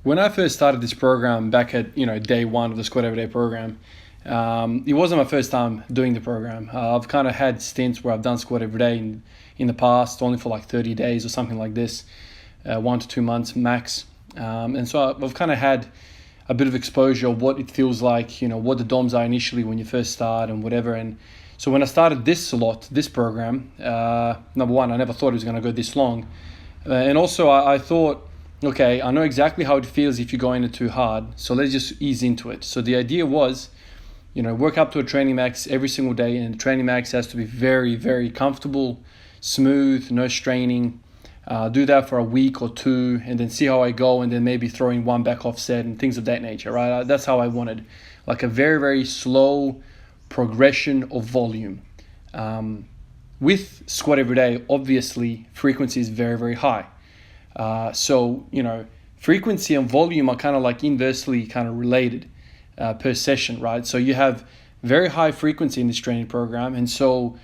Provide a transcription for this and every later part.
When I first started this program back at day one of the Squat Everyday program, it wasn't my first time doing the program. I've kind of had stints where I've done Squat Every Day in the past, only for like 30 days or something like this, 1 to 2 months max. And so I've kind of had a bit of exposure of what it feels like, what the DOMs are initially when you first start and whatever. And so when I started this program, number one, I never thought it was going to go this long. And also I thought, okay, I know exactly how it feels if you go in it too hard. So let's just ease into it. So the idea was, work up to a training max every single day. And the training max has to be very, very comfortable, smooth, no straining. Do that for a week or two and then see how I go, and then maybe throw in one back offset and things of that nature, right? That's how I wanted, like a very, very slow progression of volume. With Squat Every Day, obviously, frequency is very, very high. So, frequency and volume are kind of like inversely kind of related per session, right? So you have very high frequency in this training program, and so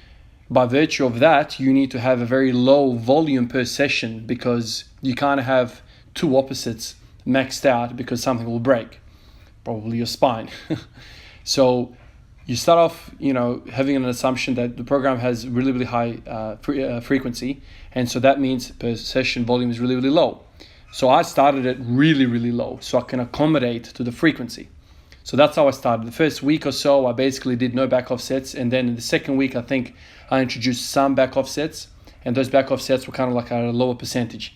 by virtue of that, you need to have a very low volume per session because you can't have two opposites maxed out because something will break, probably your spine. So you start off, having an assumption that the program has really, really high frequency, and so that means per session volume is really, really low. So I started it really, really low so I can accommodate to the frequency. So that's how I started. The first week or so, I basically did no back offsets, and then in the second week, I think I introduced some back offsets, and those back offsets were kind of like at a lower percentage.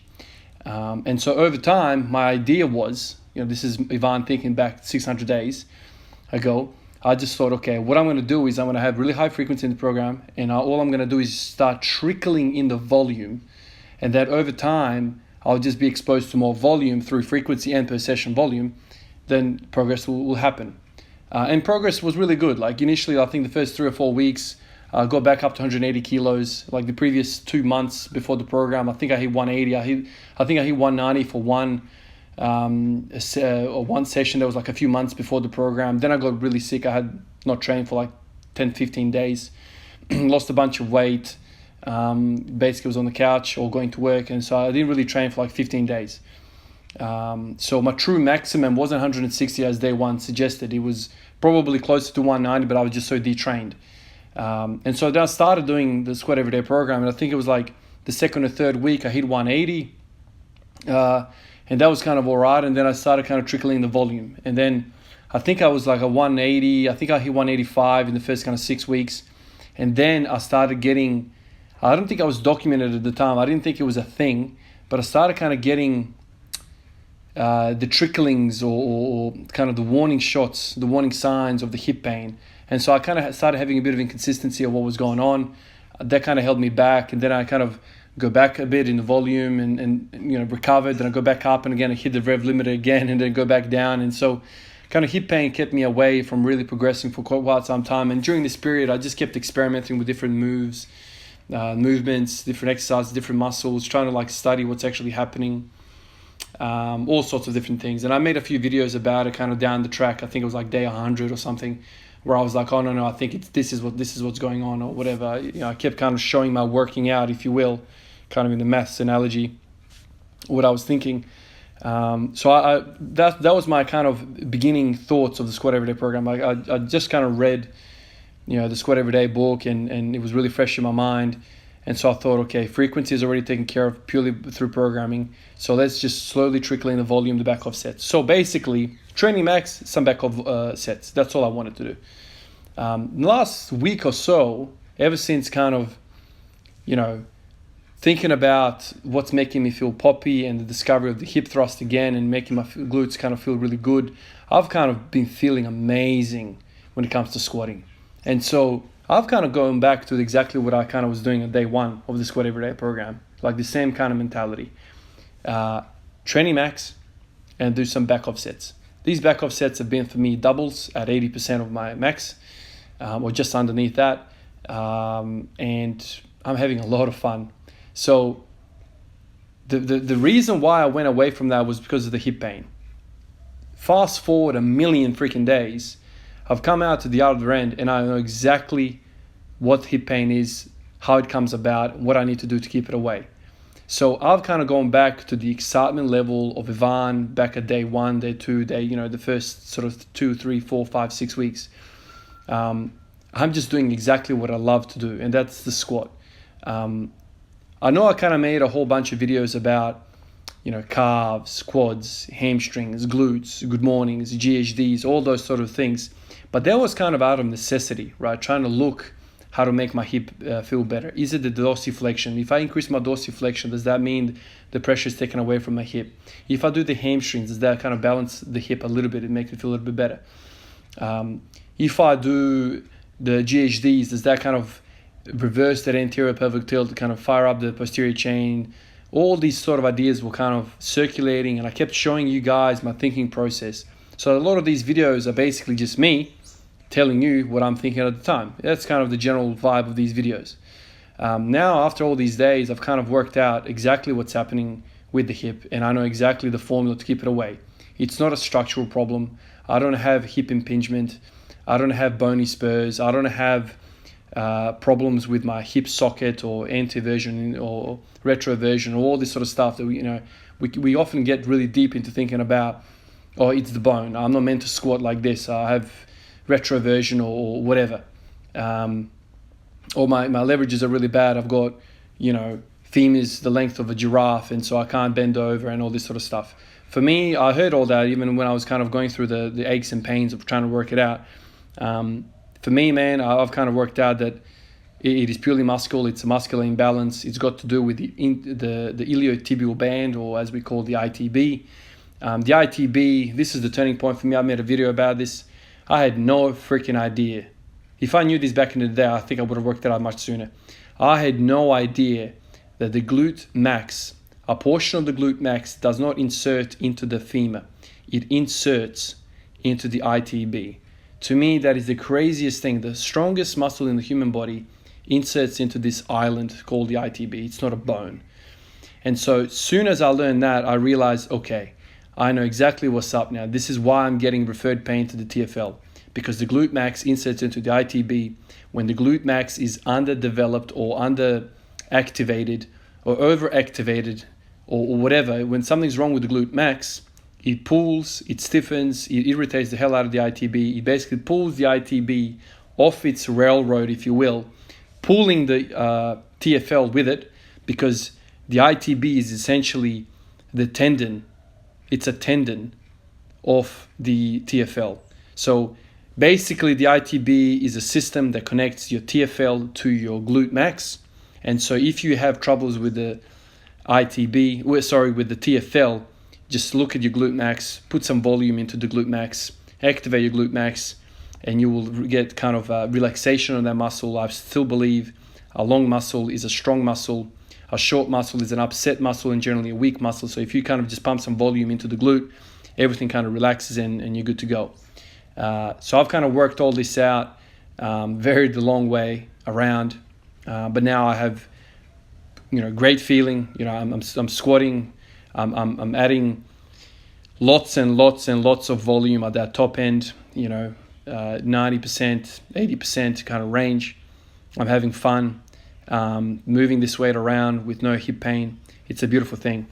And so over time, my idea was, this is Ivan thinking back 600 days ago, I just thought, okay, what I'm going to do is I'm going to have really high frequency in the program, and all I'm going to do is start trickling in the volume, and that over time, I'll just be exposed to more volume through frequency and per session volume, then progress will happen. And progress was really good. Like initially, I think the first 3 or 4 weeks, I got back up to 180 kilos. Like the previous 2 months before the program, I think I hit 180. I think I hit 190 for one session that was like a few months before the program. Then I got really sick. I had not trained for like 10, 15 days. Lost a bunch of weight. Basically was on the couch or going to work. And so I didn't really train for like 15 days. So my true maximum wasn't 160 as day one suggested. It was probably closer to 190, but I was just so detrained. And so then I started doing the Squat Everyday program, and I think it was like the second or third week I hit 180, and that was kind of all right. And then I started kind of trickling the volume, and then I think I was like a 180. I think I hit 185 in the first kind of 6 weeks, and then I started getting. I don't think I was documented at the time. I didn't think it was a thing, but I started kind of getting the tricklings or kind of the warning shots, the warning signs of the hip pain. And so I kind of started having a bit of inconsistency of what was going on. That kind of held me back. And then I kind of go back a bit in the volume and recovered. Then I go back up and again, I hit the rev limiter again and then go back down. And so kind of hip pain kept me away from really progressing for quite some time. And during this period, I just kept experimenting with different movements, different exercises, different muscles, trying to like study what's actually happening. All sorts of different things. And I made a few videos about it kind of down the track. I think it was like day 100 or something, where I was like, oh no, I think this is what's going on or whatever. I kept kind of showing my working out, if you will, kind of in the maths analogy, what I was thinking. So that was my kind of beginning thoughts of the Squat Everyday program. I just kind of read, the Squat Everyday book, and it was really fresh in my mind. And so I thought, okay, frequency is already taken care of purely through programming. So let's just slowly trickle in the volume, the back off sets. So basically, training max, some back off sets. That's all I wanted to do. Last week or so, ever since kind of, thinking about what's making me feel poppy and the discovery of the hip thrust again and making my glutes kind of feel really good, I've kind of been feeling amazing when it comes to squatting. And so I've kind of gone back to exactly what I kind of was doing on day one of the Squat Everyday program, like the same kind of mentality. Training max and do some back off sets. These back off sets have been for me doubles at 80% of my max, or just underneath that. And I'm having a lot of fun. So the reason why I went away from that was because of the hip pain. Fast forward a million freaking days, I've come out to the other end and I know exactly what hip pain is, how it comes about, what I need to do to keep it away. So I've kind of gone back to the excitement level of Ivan back at day 1, day 2, the first sort of 2, 3, 4, 5, 6 weeks. I'm just doing exactly what I love to do, and that's the squat. I know I kind of made a whole bunch of videos about, calves, quads, hamstrings, glutes, good mornings, GHDs, all those sort of things. But that was kind of out of necessity, right? Trying to look how to make my hip feel better. Is it the dorsiflexion? If I increase my dorsiflexion, does that mean the pressure is taken away from my hip? If I do the hamstrings, does that kind of balance the hip a little bit and make it feel a little bit better? If I do the GHDs, does that kind of reverse that anterior pelvic tilt to kind of fire up the posterior chain? All these sort of ideas were kind of circulating, and I kept showing you guys my thinking process. So a lot of these videos are basically just me telling you what I'm thinking at the time. That's kind of the general vibe of these videos. Now, after all these days, I've kind of worked out exactly what's happening with the hip, and I know exactly the formula to keep it away. It's not a structural problem. I don't have hip impingement. I don't have bony spurs. I don't have problems with my hip socket or anteversion or retroversion, or all this sort of stuff that we often get really deep into thinking about. Oh, it's the bone. I'm not meant to squat like this. I have retroversion or whatever. Or my leverages are really bad. I've got, femurs the length of a giraffe, and so I can't bend over and all this sort of stuff. For me, I heard all that even when I was kind of going through the aches and pains of trying to work it out. For me, man, I've kind of worked out that it is purely muscular. It's a muscular imbalance. It's got to do with the iliotibial band, or as we call the ITB. The ITB, this is the turning point for me. I made a video about this. I had no freaking idea. If I knew this back in the day, I think I would have worked it out much sooner. I had no idea that the glute max, a portion of the glute max, does not insert into the femur. It inserts into the ITB. To me, that is the craziest thing. The strongest muscle in the human body inserts into this island called the ITB. It's not a bone. And so as soon as I learned that, I realized, okay, I know exactly what's up now. This is why I'm getting referred pain to the TFL, because the glute max inserts into the ITB. When the glute max is underdeveloped or underactivated or overactivated or whatever, when something's wrong with the glute max, it pulls, it stiffens, it irritates the hell out of the ITB. It basically pulls the ITB off its railroad, if you will, pulling the TFL with it, because the ITB is essentially the tendon. It's a tendon of the TFL. So basically the ITB is a system that connects your TFL to your glute max. And so if you have troubles with the with the TFL, just look at your glute max, put some volume into the glute max, activate your glute max, and you will get kind of a relaxation of that muscle. I still believe a long muscle is a strong muscle. A short muscle is an upset muscle and generally a weak muscle. So if you kind of just pump some volume into the glute, everything kind of relaxes and you're good to go. So I've kind of worked all this out, varied the long way around, but now I have, great feeling. I'm squatting. I'm adding lots and lots and lots of volume at that top end, 90%, 80% kind of range. I'm having fun, moving this weight around with no hip pain. It's a beautiful thing.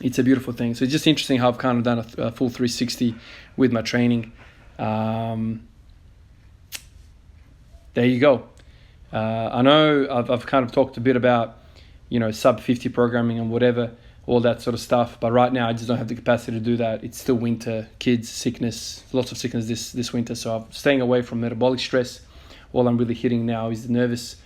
So it's just interesting how I've kind of done a full 360 with my training. There you go. I know I've kind of talked a bit about, sub 50 programming and whatever, all that sort of stuff. But right now I just don't have the capacity to do that. It's still winter, kids, sickness, lots of sickness this winter. So I'm staying away from metabolic stress. All I'm really hitting now is the nervous,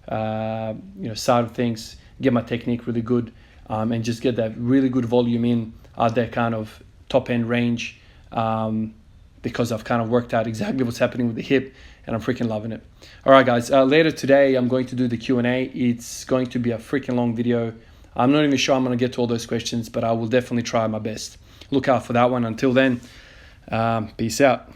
side of things, get my technique really good, and just get that really good volume in at that kind of top end range, because I've kind of worked out exactly what's happening with the hip, and I'm freaking loving it. All right, guys, later today I'm going to do the Q&A. It's going to be a freaking long video. I'm not even sure I'm going to get to all those questions, but I will definitely try my best. Look out for that one. Until then, peace out.